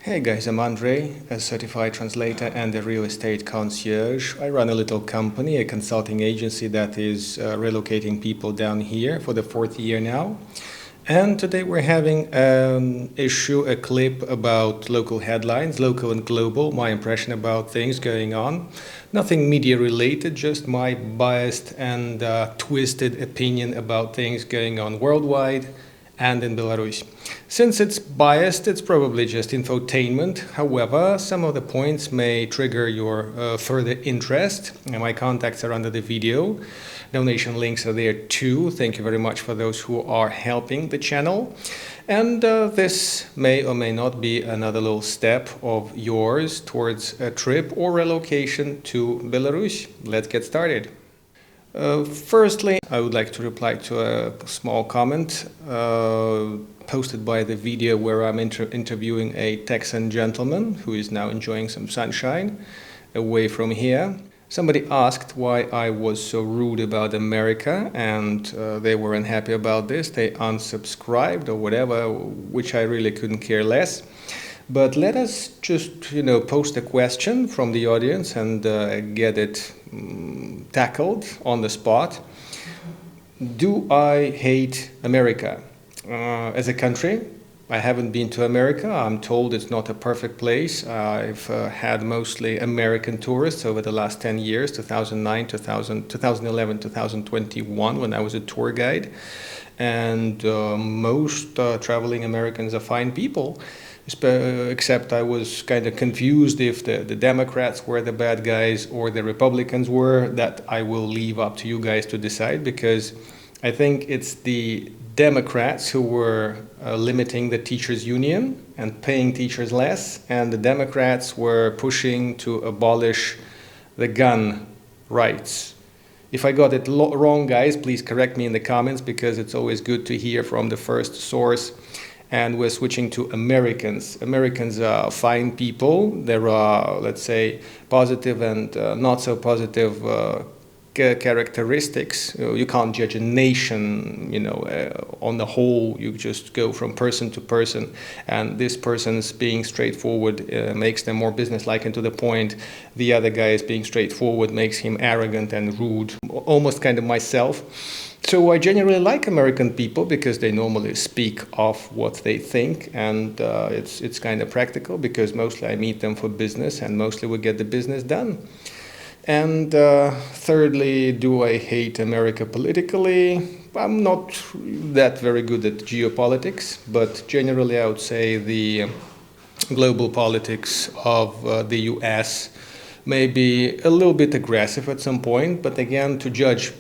Hey guys, I'm Andrei, a certified translator and a real estate concierge. I run a little company, a consulting agency that is relocating people down here for the fourth year now. And today we're having an issue, a clip about local headlines, local and global, my impression about things going on. Nothing media related, just my biased and twisted opinion about things going on worldwide and in Belarus. Since it's biased, it's probably just infotainment. However, some of the points may trigger your further interest. And my contacts are under the video. Donation links are there too. Thank you very much for those who are helping the channel. And this may or may not be another little step of yours towards a trip or relocation to Belarus. Let's get started. Firstly, I would like to reply to a small comment posted by the video where I'm interviewing a Texan gentleman who is now enjoying some sunshine away from here. Somebody asked why I was so rude about America, and they were unhappy about this. They unsubscribed or whatever, which I really couldn't care less. But let us just, post a question from the audience and get it tackled on the spot. Do I hate America? As a country, I haven't been to America. I'm told it's not a perfect place. I've had mostly American tourists over the last 10 years, 2009, 2011, 2021, when I was a tour guide. And most traveling Americans are fine people. Except I was kind of confused if the Democrats were the bad guys or the Republicans were. That I will leave up to you guys to decide, because I think it's the Democrats who were limiting the teachers' union and paying teachers less, and the Democrats were pushing to abolish the gun rights. If I got it wrong, guys, please correct me in the comments, because it's always good to hear from the first source. And we're switching to Americans. Americans are fine people. There are, let's say, positive and not so positive characteristics. You can't judge a nation, on the whole. You just go from person to person. And this person's being straightforward makes them more businesslike and to the point. The other guy is being straightforward makes him arrogant and rude. Almost kind of myself. So I generally like American people because they normally speak of what they think, and it's kind of practical because mostly I meet them for business and mostly we get the business done. And thirdly, do I hate America politically? I'm not that very good at geopolitics, but generally I would say the global politics of the US may be a little bit aggressive at some point, but again, to judge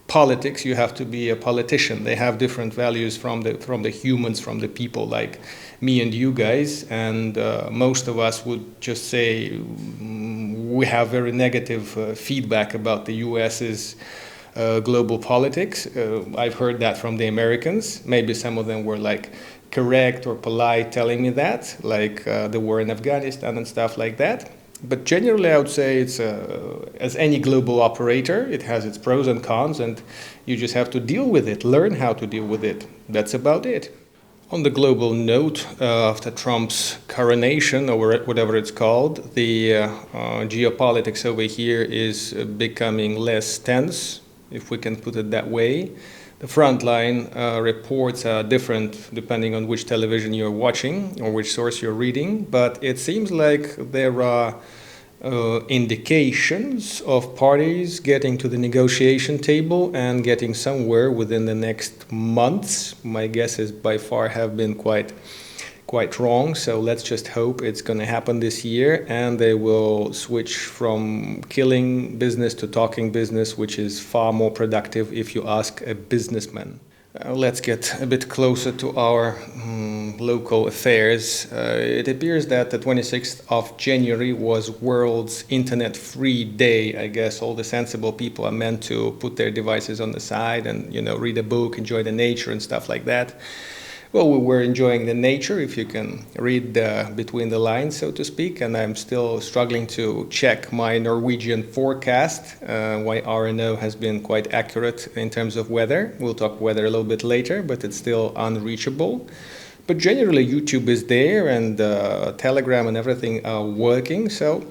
politics, you have to be a politician. They have different values from the humans, from the people like me and you guys. And most of us would just say we have very negative feedback about the US's global politics. I've heard that from the Americans. Maybe some of them were like correct or polite telling me that, like the war in Afghanistan and stuff like that. But generally, I would say it's as any global operator, it has its pros and cons, and you just have to deal with it, learn how to deal with it. That's about it. On the global note, after Trump's coronation, or whatever it's called, the geopolitics over here is becoming less tense, if we can put it that way. The frontline reports are different depending on which television you're watching or which source you're reading, but it seems like there are indications of parties getting to the negotiation table and getting somewhere within the next months. My guesses by far have been quite wrong, so let's just hope it's going to happen this year and they will switch from killing business to talking business, which is far more productive if you ask a businessman. Let's get a bit closer to our local affairs. It appears that the 26th of January was World's Internet Free Day. I guess all the sensible people are meant to put their devices on the side and, read a book, enjoy the nature and stuff like that. Well, we were enjoying the nature, if you can read between the lines, so to speak, and I'm still struggling to check my Norwegian forecast, why RNO has been quite accurate in terms of weather. We'll talk weather a little bit later, but it's still unreachable. But generally, YouTube is there, and Telegram and everything are working. So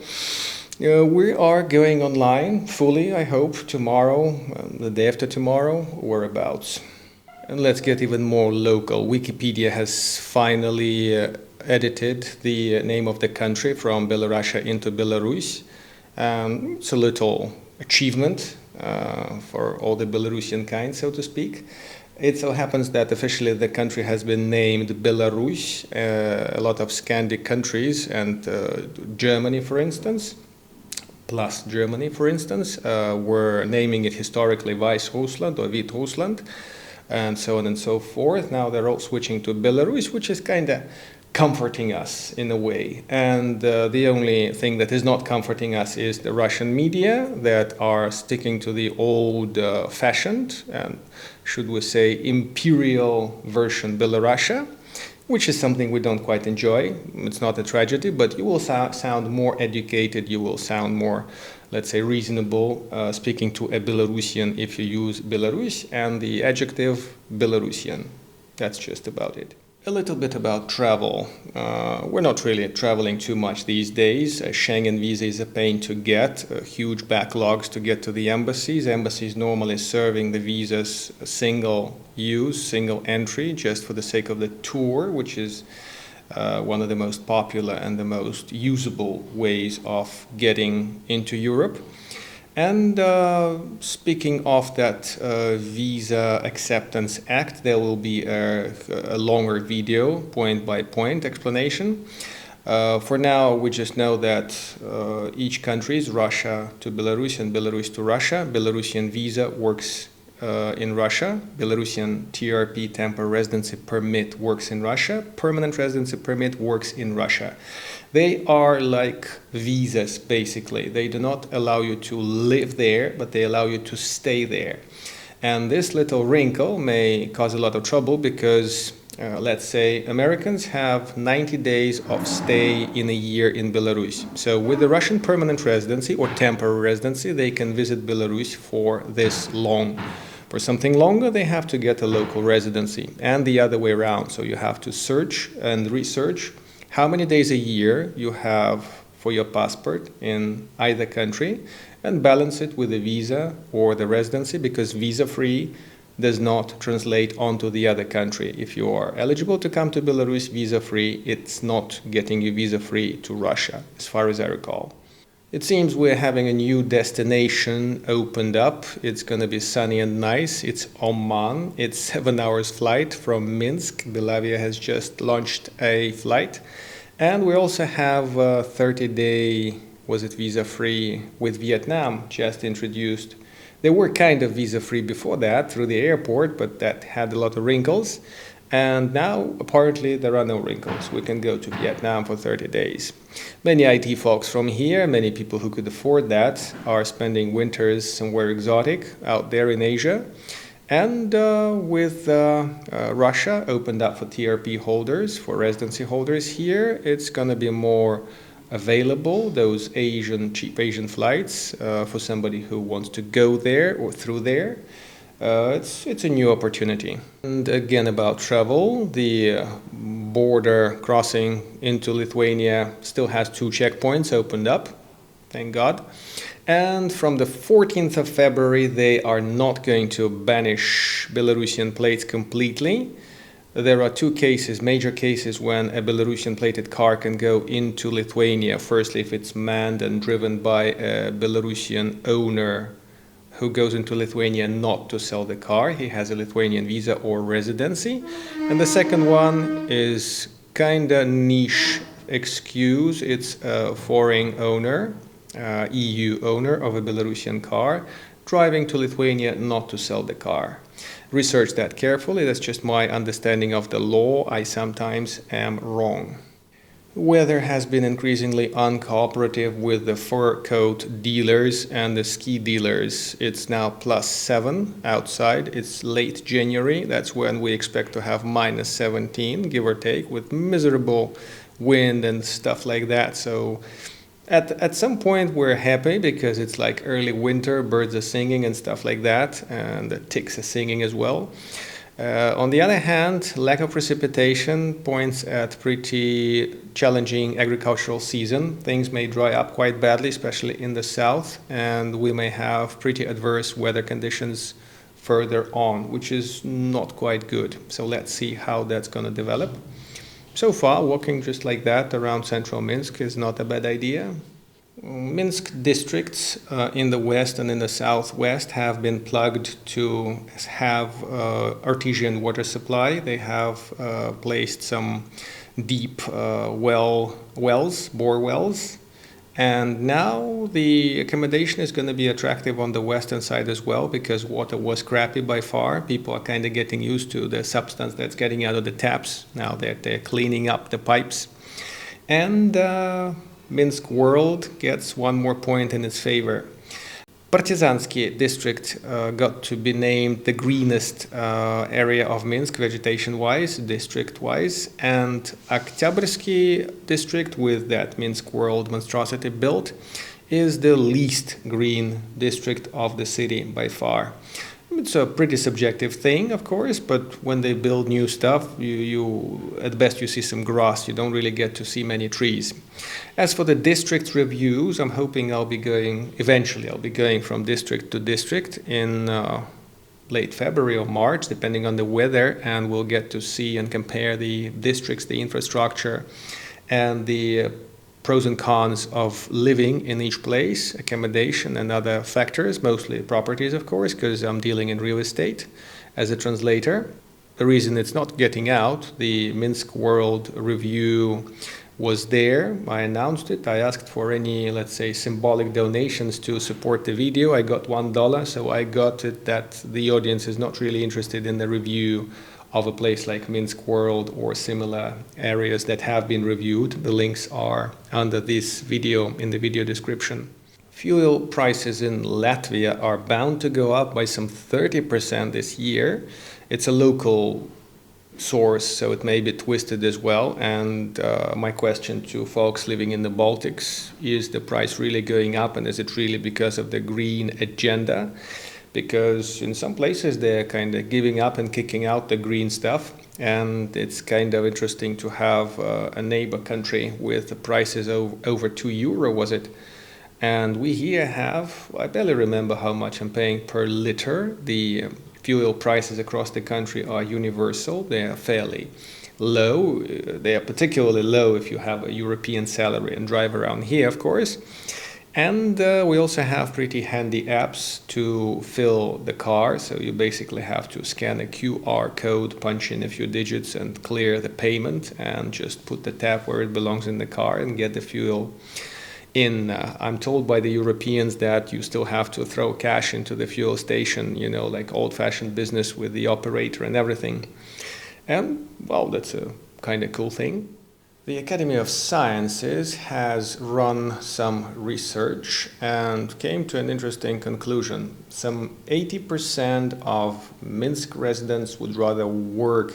we are going online fully, I hope, tomorrow, the day after tomorrow, or abouts. And let's get even more local. Wikipedia has finally edited the name of the country from Belarus into Belarus. It's a little achievement for all the Belarusian kind, so to speak. It so happens that officially the country has been named Belarus. A lot of Scandinavian countries and Germany, for instance, plus Germany, for instance, were naming it historically Weiss-Russland or Wheat-Russland, and so on and so forth. Now they're all switching to Belarus, which is kind of comforting us in a way. And the only thing that is not comforting us is the Russian media that are sticking to the old-fashioned and, should we say, imperial version Belarusia, which is something we don't quite enjoy. It's not a tragedy, but you will sound more educated, you will sound more, let's say, reasonable speaking to a Belarusian if you use Belarus and the adjective Belarusian. That's just about it. A little bit about travel. We're not really traveling too much these days. A Schengen visa is a pain to get, huge backlogs to get to the embassies. Embassies normally serving the visas single use, single entry, just for the sake of the tour, which is one of the most popular and the most usable ways of getting into Europe. And speaking of that Visa Acceptance Act, there will be a longer video, point-by-point explanation. For now, we just know that each country is Russia to Belarus and Belarus to Russia. Belarusian visa works in Russia. Belarusian TRP, temporary residency permit, works in Russia. Permanent residency permit works in Russia. They are like visas, basically. They do not allow you to live there, but they allow you to stay there. And this little wrinkle may cause a lot of trouble because, let's say, Americans have 90 days of stay in a year in Belarus. So with the Russian permanent residency or temporary residency, they can visit Belarus for this long. For something longer, they have to get a local residency, and the other way around. So you have to search and research how many days a year you have for your passport in either country and balance it with the visa or the residency, because visa-free does not translate onto the other country. If you are eligible to come to Belarus visa-free, it's not getting you visa-free to Russia, as far as I recall. It seems we're having a new destination opened up. It's going to be sunny and nice. It's Oman. It's 7 hours flight from Minsk. Belavia has just launched a flight. And we also have a 30-day, was it visa-free, with Vietnam just introduced. They were kind of visa-free before that through the airport, but that had a lot of wrinkles. And now, apparently, there are no wrinkles. We can go to Vietnam for 30 days. Many IT folks from here, many people who could afford that, are spending winters somewhere exotic out there in Asia. And with Russia opened up for TRP holders, for residency holders here, it's going to be more available, those cheap Asian flights for somebody who wants to go there or through there. It's a new opportunity. And again, about travel, the border crossing into Lithuania still has 2 checkpoints opened up, thank God. And from the 14th of February, they are not going to banish Belarusian plates completely. There are 2 cases, major cases, when a Belarusian plated car can go into Lithuania. Firstly, if it's manned and driven by a Belarusian owner who goes into Lithuania not to sell the car. He has a Lithuanian visa or residency. And the second one is kind of niche excuse. It's a foreign owner, EU owner of a Belarusian car, driving to Lithuania not to sell the car. Research that carefully. That's just my understanding of the law. I sometimes am wrong. Weather has been increasingly uncooperative with the fur coat dealers and the ski dealers. It's now +7 outside. It's late January. That's when we expect to have -17, give or take, with miserable wind and stuff like that. So at some point we're happy because it's like early winter, birds are singing and stuff like that, and the ticks are singing as well. On the other hand, lack of precipitation points at pretty challenging agricultural season. Things may dry up quite badly, especially in the south, and we may have pretty adverse weather conditions further on, which is not quite good. So let's see how that's going to develop. So far, walking just like that around central Minsk is not a bad idea. Minsk districts in the west and in the southwest have been plugged to have artesian water supply. They have placed some deep bore wells. And now the accommodation is going to be attractive on the western side as well, because water was crappy by far. People are kind of getting used to the substance that's getting out of the taps now that they're cleaning up the pipes. And Minsk World gets one more point in its favor. Partizansky district got to be named the greenest area of Minsk, vegetation-wise, district-wise, and Oktябrьsky district, with that Minsk World monstrosity built, is the least green district of the city by far. It's a pretty subjective thing, of course, but when they build new stuff, you at best you see some grass. You don't really get to see many trees. As for the district reviews, I'm hoping eventually I'll be going from district to district in late February or March, depending on the weather, and we'll get to see and compare the districts, the infrastructure, and the pros and cons of living in each place, accommodation and other factors, mostly properties, of course, because I'm dealing in real estate as a translator. The reason it's not getting out, the Minsk World Review was there. I announced it. I asked for any, let's say, symbolic donations to support the video. I got $1, so I got it that the audience is not really interested in the review of a place like Minsk World or similar areas that have been reviewed. The links are under this video in the video description. Fuel prices in Latvia are bound to go up by some 30% this year. It's a local source, so it may be twisted as well. And my question to folks living in the Baltics, is the price really going up, and is it really because of the green agenda? Because in some places they're kind of giving up and kicking out the green stuff, and it's kind of interesting to have a neighbor country with the prices over €2, was it? And we here have, I barely remember how much I'm paying per liter. The fuel prices across the country are universal. They are fairly low. They are particularly low if you have a European salary and drive around here, of course. And we also have pretty handy apps to fill the car. So you basically have to scan a QR code, punch in a few digits and clear the payment, and just put the tap where it belongs in the car and get the fuel in. I'm told by the Europeans that you still have to throw cash into the fuel station, like old-fashioned business with the operator and everything. And, well, that's a kind of cool thing. The Academy of Sciences has run some research and came to an interesting conclusion. Some 80% of Minsk residents would rather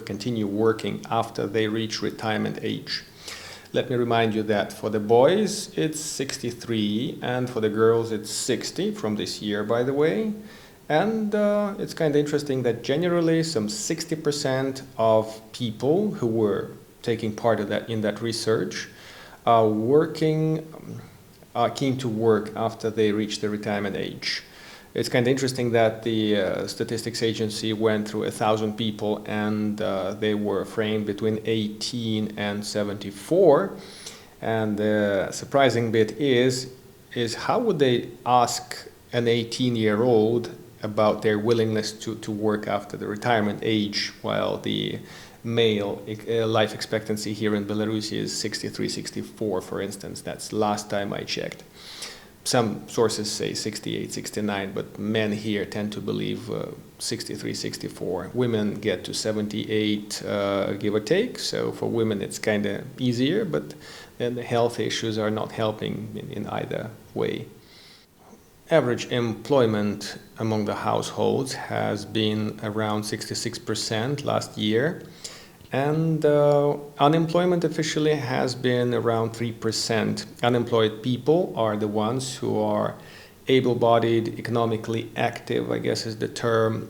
continue working after they reach retirement age. Let me remind you that for the boys it's 63 and for the girls it's 60 from this year, by the way. And it's kind of interesting that generally some 60% of people who were taking part of that in that research are keen to work after they reach the retirement age. It's kind of interesting that the statistics agency went through 1,000 people, and they were framed between 18 and 74. And the surprising bit is how would they ask an 18-year-old about their willingness to work after the retirement age, while the male life expectancy here in Belarus is 63, 64, for instance. That's last time I checked. Some sources say 68, 69, but men here tend to believe 63, 64. Women get to 78, give or take. So for women it's kind of easier, but then the health issues are not helping in either way. Average employment among the households has been around 66% last year. And unemployment officially has been around 3%. Unemployed people are the ones who are able-bodied, economically active, I guess is the term.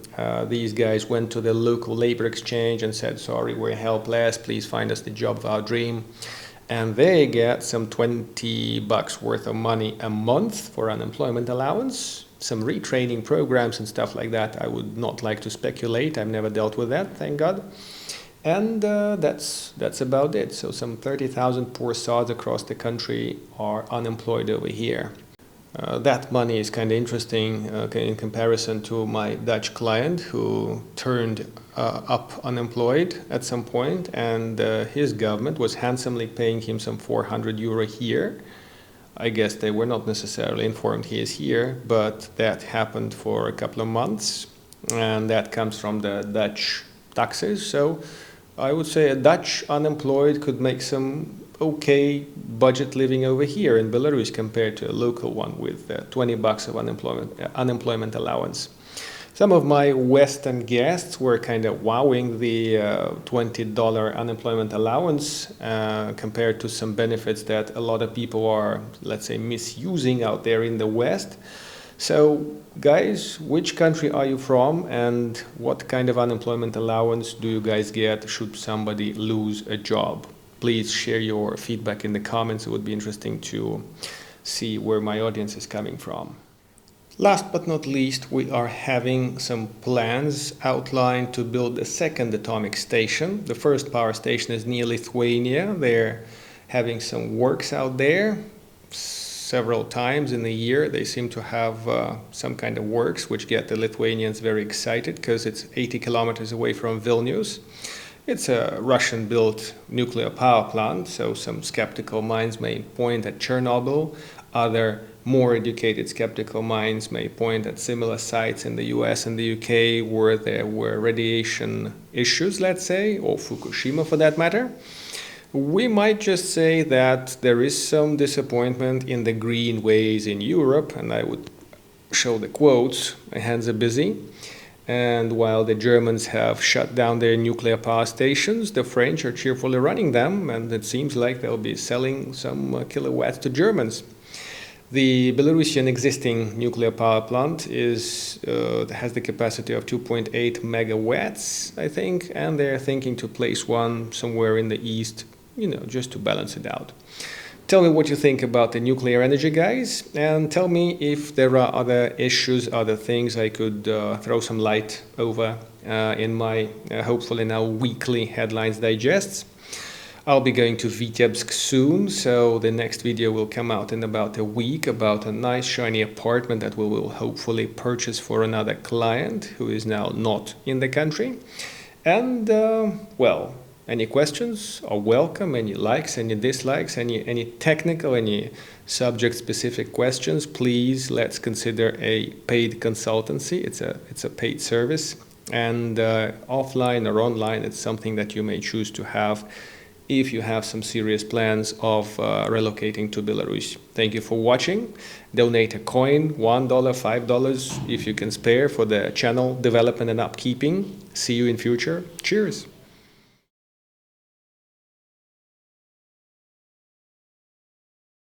These guys went to the local labor exchange and said, sorry, we're helpless, please find us the job of our dream. And they get some $20 worth of money a month for unemployment allowance, some retraining programs and stuff like that. I would not like to speculate. I've never dealt with that, thank God. And that's about it. So some 30,000 poor sods across the country are unemployed over here. That money is kind of interesting in comparison to my Dutch client who turned up unemployed at some point, and his government was handsomely paying him some 400 euro here. I guess they were not necessarily informed he is here, but that happened for a couple of months, and that comes from the Dutch taxes. So I would say a Dutch unemployed could make some okay budget living over here in Belarus compared to a local one with $20 of unemployment allowance. Some of my Western guests were kind of wowing the $20 unemployment allowance compared to some benefits that a lot of people are, let's say, misusing out there in the West. So, guys, which country are you from, and what kind of unemployment allowance do you guys get should somebody lose a job? Please share your feedback in the comments. It would be interesting to see where my audience is coming from. Last but not least, we are having some plans outlined to build a second atomic station. The first power station is near Lithuania. They're having some works out there. Several times in the year they seem to have some kind of works which get the Lithuanians very excited because it's 80 kilometers away from Vilnius. It's a Russian-built nuclear power plant, so some skeptical minds may point at Chernobyl. Other more educated skeptical minds may point at similar sites in the US and the UK where there were radiation issues, let's say, or Fukushima for that matter. We might just say that there is some disappointment in the green ways in Europe, and I would show the quotes, my hands are busy. And while the Germans have shut down their nuclear power stations, the French are cheerfully running them, and it seems like they'll be selling some kilowatts to Germans. The Belarusian existing nuclear power plant has the capacity of 2.8 megawatts, I think, and they're thinking to place one somewhere in the east, just to balance it out. Tell me what you think about the nuclear energy, guys, and tell me if there are other issues, other things I could throw some light over in my hopefully now weekly headlines digests. I'll be going to Vitebsk soon, so the next video will come out in about a week about a nice shiny apartment that we will hopefully purchase for another client who is now not in the country. And, well, any questions are welcome, any likes, any dislikes, any technical, any subject-specific questions, please let's consider a paid consultancy. It's a paid service, and offline or online, it's something that you may choose to have if you have some serious plans of relocating to Belarus. Thank you for watching. Donate a coin, $1, $5, if you can spare, for the channel development and upkeeping. See you in future. Cheers!